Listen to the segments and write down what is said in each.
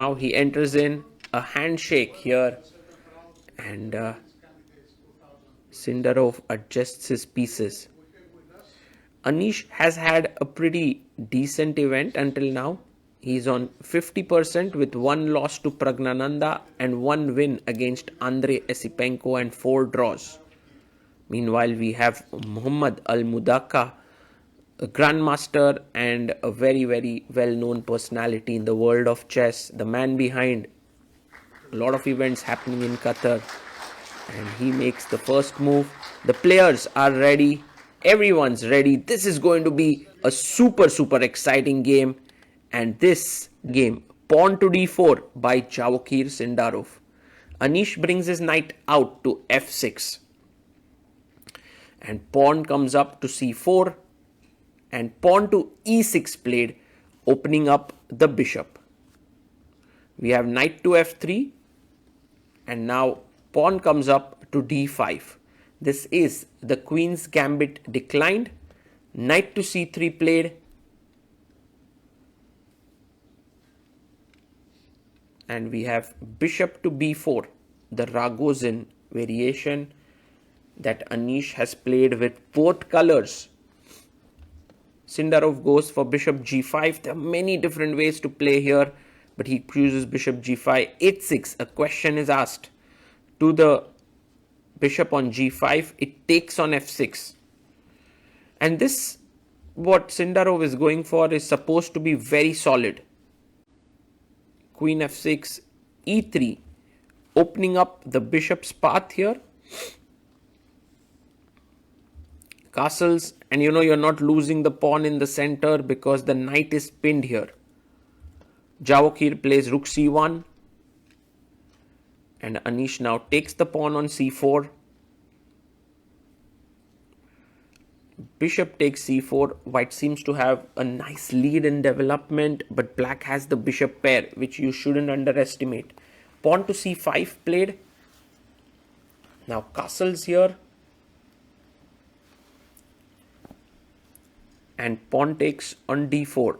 Now he enters in a handshake here, and Sindarov adjusts his pieces. Anish has had a pretty decent event until now. He's on 50% with one loss to Pragnananda and one win against Andrei Esipenko and 4 draws. Meanwhile, we have Muhammad Al Mudaka, a Grandmaster and a very, very well known personality in the world of chess, the man behind a lot of events happening in Qatar. And he makes the first move. The players are ready. Everyone's ready. This is going to be a super exciting game. And this game, pawn to d4 by Javokhir Sindarov. Anish brings his knight out to f6. And pawn comes up to c4. And pawn to e6 played, opening up the bishop. We have knight to f3. And now pawn comes up to d5. This is the queen's gambit declined. Knight to c3 played. And we have bishop to b4, the Ragozin variation that Anish has played with both colors. Sindarov goes for bishop g5. There are many different ways to play here, but he chooses bishop g5. h6, a question is asked to the bishop on g5. It takes on f6. And this, what Sindarov is going for, is supposed to be very solid. Queen f6, e3, opening up the bishop's path here. Castles, and you're not losing the pawn in the center because the knight is pinned here. Javokhir plays rook c1. And Anish now takes the pawn on c4. Bishop takes c4. White seems to have a nice lead in development, but black has the bishop pair, which you shouldn't underestimate. Pawn to c5 played. Now castles here. And pawn takes on d4.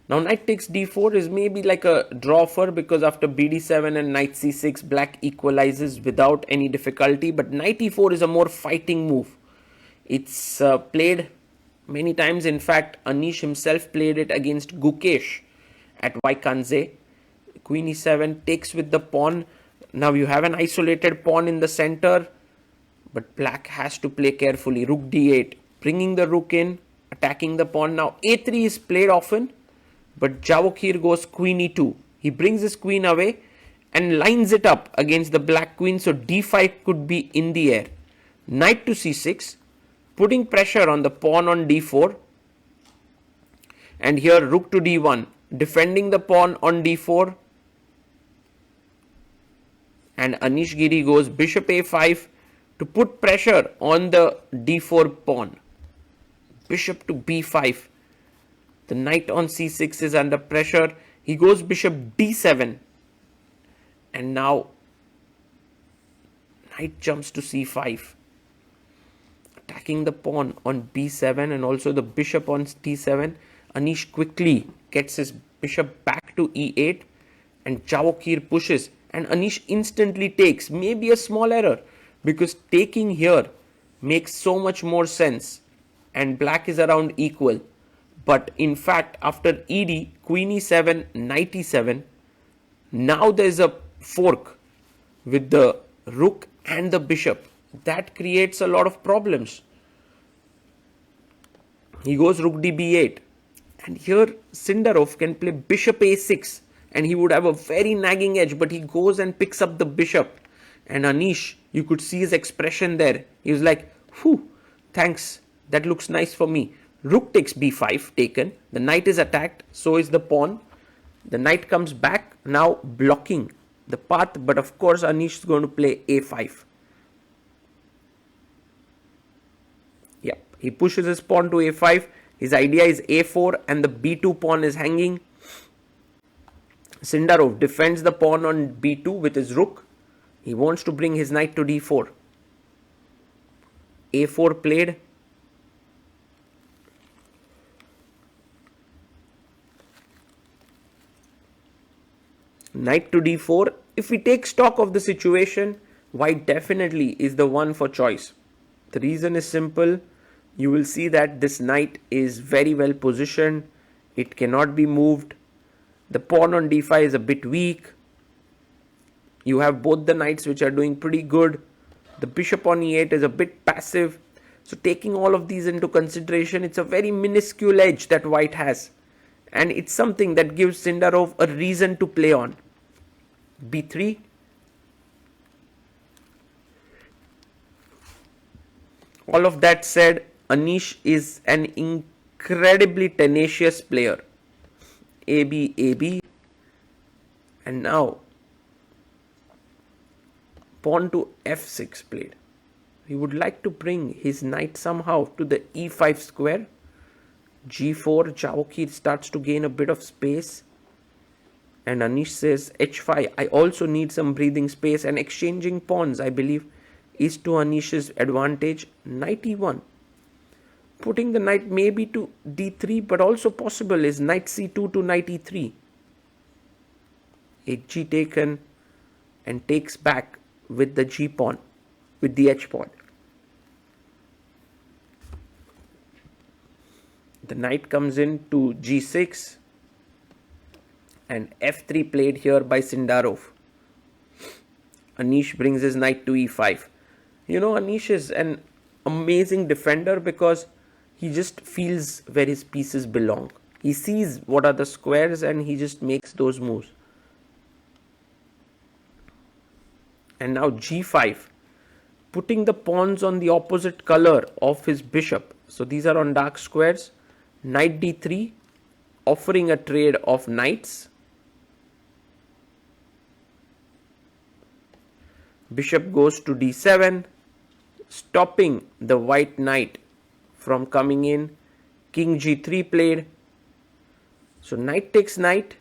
Now knight takes d4 is maybe like a draw for, because after bd7 and knight c6, black equalizes without any difficulty. But knight e4 is a more fighting move. It's played many times. In fact, Anish himself played it against Gukesh at Vaikanze. Queen e7 takes with the pawn. Now you have an isolated pawn in the center, but black has to play carefully. Rook d8, bringing the rook in, attacking the pawn. Now a3 is played often, but Javokhir goes queen e2. He brings his queen away and lines it up against the black queen, so d5 could be in the air. Knight to c6, putting pressure on the pawn on d4. And here rook to d1, defending the pawn on d4. And Anish Giri goes bishop a5 to put pressure on the d4 pawn. Bishop to b5. The knight on c6 is under pressure. He goes bishop d7. And now knight jumps to c5. Attacking the pawn on b7 and also the bishop on d7. Anish quickly gets his bishop back to e8. And Javokhir pushes. And Anish instantly takes. Maybe a small error, because taking here makes so much more sense. And black is around equal. But in fact, after ed, queen e7, knight e7, now there's a fork with the rook and the bishop. That creates a lot of problems. He goes rook db8. And here Sindarov can play bishop a6. And he would have a very nagging edge. But he goes and picks up the bishop. And Anish, you could see his expression there. He was like, whew, thanks. That looks nice for me. Rook takes b5, taken. The knight is attacked. So is the pawn. The knight comes back, now blocking the path. But of course, Anish is going to play a5. Yeah, he pushes his pawn to a5. His idea is a4 and the b2 pawn is hanging. Sindarov defends the pawn on b2 with his rook. He wants to bring his knight to d4. a4 played. Knight to d4. If we take stock of the situation, white definitely is the one for choice. The reason is simple. You will see that this knight is very well positioned. It cannot be moved. The pawn on d5 is a bit weak. You have both the knights which are doing pretty good. The bishop on e8 is a bit passive. So taking all of these into consideration, it's a very minuscule edge that white has. And it's something that gives Sindarov a reason to play on. b3. All of that said, Anish is an incredibly tenacious player. AB, AB. And now, pawn to f6 played. He would like to bring his knight somehow to the e5 square. g4, Javokhir starts to gain a bit of space. And Anish says h5. I also need some breathing space, and exchanging pawns, I believe, is to Anish's advantage. Knight e1. Putting the knight maybe to d3, but also possible is knight c2 to knight e3. hg taken, and takes back with the g pawn, with the h pawn. The knight comes in to g6, and f3 played here by Sindarov. Anish brings his knight to e5. You know, Anish is an amazing defender because he just feels where his pieces belong. He sees what are the squares and he just makes those moves. And now g5, putting the pawns on the opposite color of his bishop. So these are on dark squares. Knight d3, offering a trade of knights. Bishop goes to d7, stopping the white knight from coming in. King g3 played. So knight takes knight,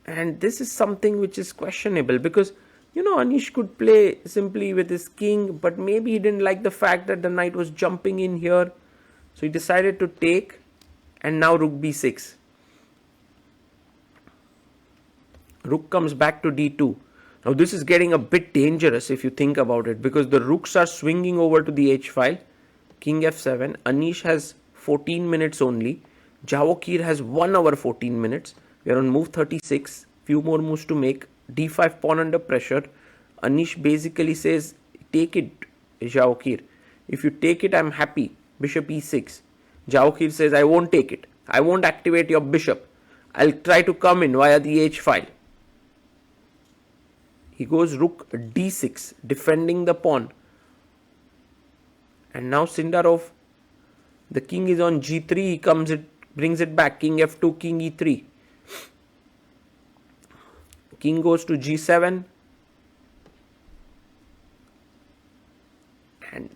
and this is something which is questionable because, you know, Anish could play simply with his king, but maybe he didn't like the fact that the knight was jumping in here. So he decided to take, and now rook b6. Rook comes back to d2. Now this is getting a bit dangerous if you think about it, because the rooks are swinging over to the h file. King f7. Anish has 14 minutes only. Javokhir has 1 hour 14 minutes. We are on move 36. Few more moves to make. d5 pawn under pressure. Anish basically says, take it, Javokhir. If you take it, I'm happy. Bishop e6. Javokhir says, I won't take it. I won't activate your bishop. I'll try to come in via the h file. He goes rook d6, defending the pawn. And now Sindarov, the king is on g3. He brings it back. King f2, king e3. King goes to g7. And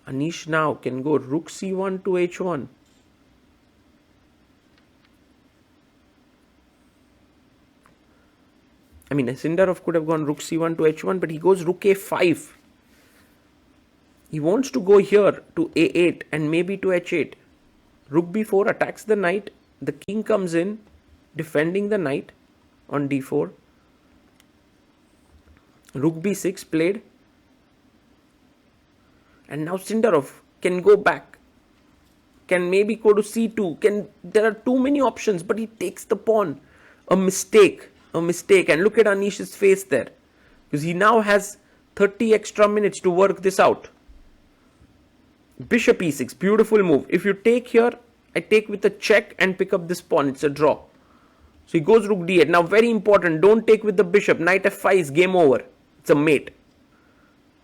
Anish now can go rook c1 to h1. I mean, Sindarov could have gone rook c1 to h1, but he goes rook a5. He wants to go here to a8 and maybe to h8. Rook b4 attacks the knight. The king comes in, defending the knight on d4. Rook b6 played. And now Sindarov can go back. Can maybe go to c2. There are too many options, but he takes the pawn. A mistake. And look at Anish's face there, because he now has 30 extra minutes to work this out. Bishop e6, beautiful move. If you take here, I take with a check and pick up this pawn. It's a draw. So he goes rook d8. Now very important, don't take with the bishop. Knight f5 is game over. It's a mate.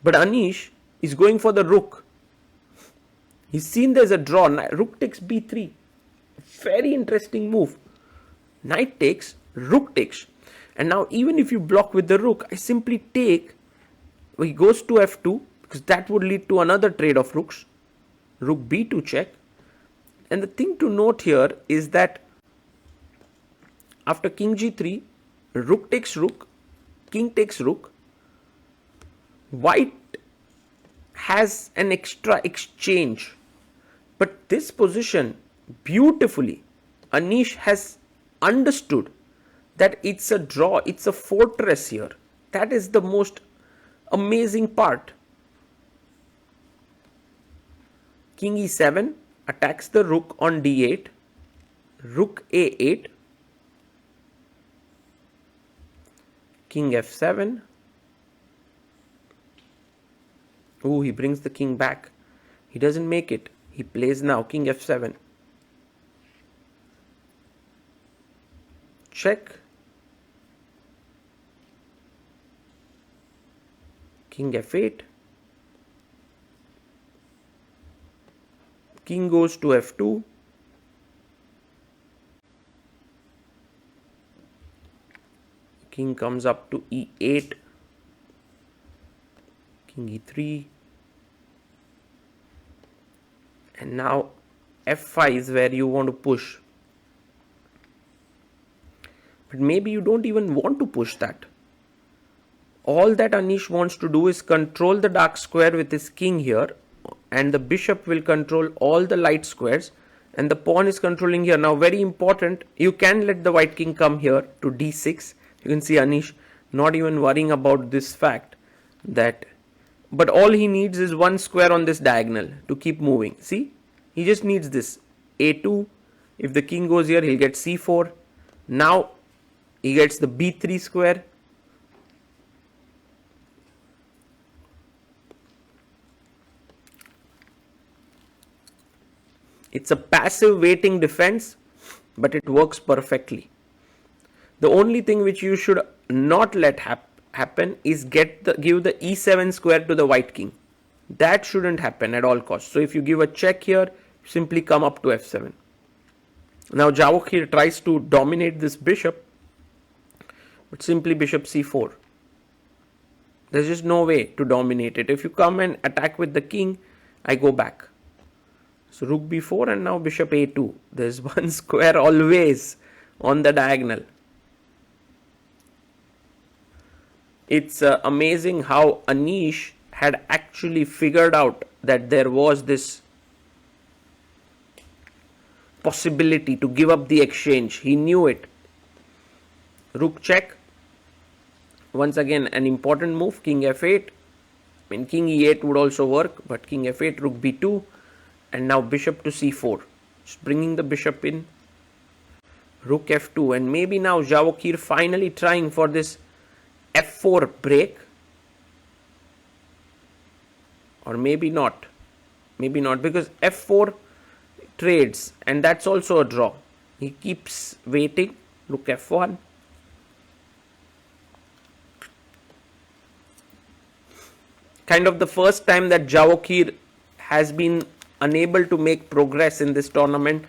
But Anish is going for the rook. He's seen there's a draw. Rook takes b3. Very interesting move. Knight takes, rook takes. And now even if you block with the rook, I simply take, he goes to f2, because that would lead to another trade of rooks. Rook b2 check. And the thing to note here is that after king g3, rook takes rook, king takes rook, white has an extra exchange. But this position, beautifully, Anish has understood that it's a draw, it's a fortress here. That is the most amazing part. King e7 attacks the rook on d8, rook a8, king f7. Oh, he brings the king back. He doesn't make it. He plays now king f7. Check. King f8. King goes to f2. King comes up to e8. King e3. And now f5 is where you want to push. But maybe you don't even want to push that. All that Anish wants to do is control the dark square with his king here, and the bishop will control all the light squares, and the pawn is controlling here. Now very important, you can let the white king come here to d6. You can see Anish not even worrying about this fact, that but all he needs is one square on this diagonal to keep moving. See, he just needs this a2. If the king goes here, he'll get c4. Now he gets the b3 square. It's a passive waiting defense, but it works perfectly. The only thing which you should not let happen is give the e7 square to the white king. That shouldn't happen at all costs. So if you give a check here, simply come up to f7. Now Javokhir tries to dominate this bishop, but simply bishop c4. There's just no way to dominate it. If you come and attack with the king, I go back. So rook b4 and now bishop a2. There's one square always on the diagonal. It's amazing how Anish had actually figured out that there was this possibility to give up the exchange. He knew it. Rook check. Once again, an important move. King f8. I mean, king e8 would also work, but king f8, rook b2, and now bishop to c4. Just bringing the bishop in. Rook f2, and maybe now Javokhir finally trying for this f4 break, or maybe not. Maybe not, because f4 trades, and that's also a draw. He keeps waiting. Rook f1. Kind of the first time that Javokhir has been unable to make progress in this tournament.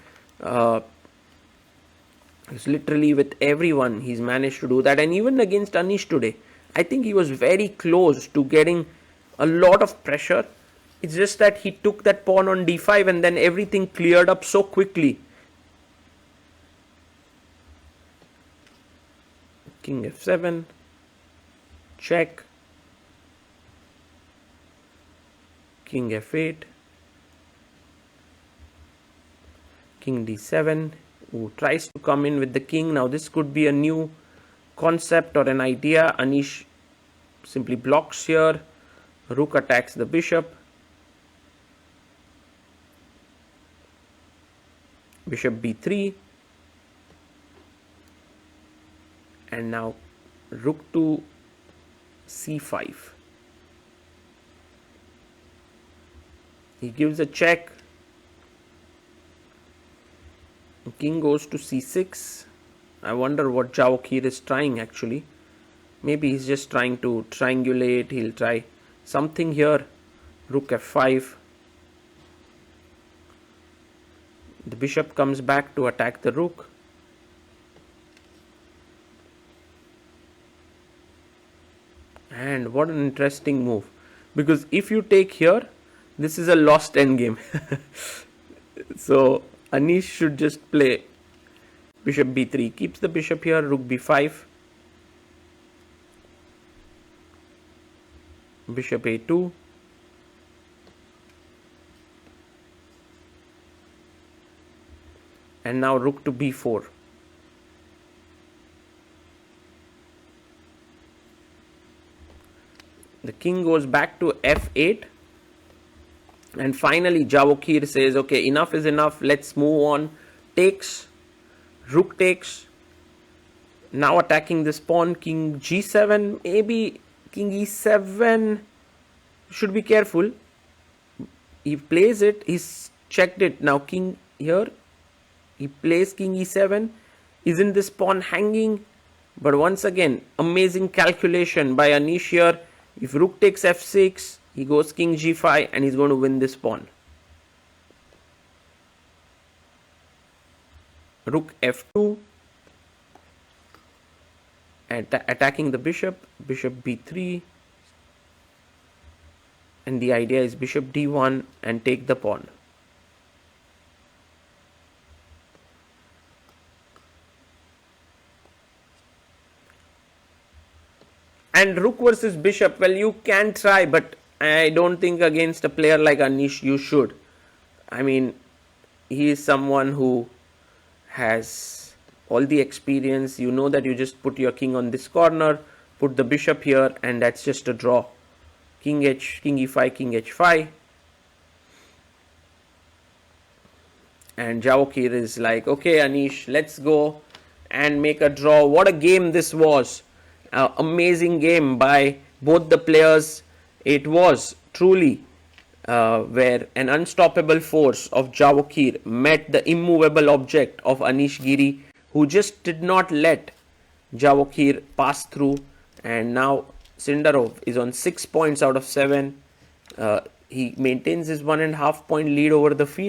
It's literally with everyone he's managed to do that, and even against Anish today, I think he was very close to getting a lot of pressure. It's just that he took that pawn on d5 and then everything cleared up so quickly. King f7, check, king f8, king d7, who tries to come in with the king. Now this could be a new concept or an idea. Anish simply blocks here. Rook attacks the bishop. Bishop b3. And now rook to c5. He gives a check. King goes to c6. I wonder what Javokhir is trying actually. Maybe he's just trying to triangulate. He'll try something here. Rook f5. The bishop comes back to attack the rook. And what an interesting move. Because if you take here, this is a lost endgame. So Anish should just play bishop b3. Keeps the bishop here, rook b5. Bishop a2. And now rook to b4. The king goes back to f8. And finally, Javokhir says, okay, enough is enough. Let's move on. Takes. Rook takes. Now attacking this pawn. King g7. Maybe king e7. Should be careful. He plays it. He's checked it. Now king here. He plays king e7. Isn't this pawn hanging? But once again, amazing calculation by Anish here. If rook takes f6, he goes king g5 and he's going to win this pawn. Rook f2. Attacking the bishop. Bishop b3. And the idea is bishop d1 and take the pawn. And rook versus bishop, well, you can try, but I don't think against a player like Anish you should. I mean, he is someone who has all the experience. You know that you just put your king on this corner, put the bishop here, and that's just a draw. King h, king e5, king h5. And Javokhir is like, okay, Anish, let's go and make a draw. What a game this was. Amazing game by both the players. It was truly where an unstoppable force of Javokhir met the immovable object of Anish Giri, who just did not let Javokhir pass through. And now Sindarov is on 6 points out of 7. He maintains his 1.5 point lead over the field.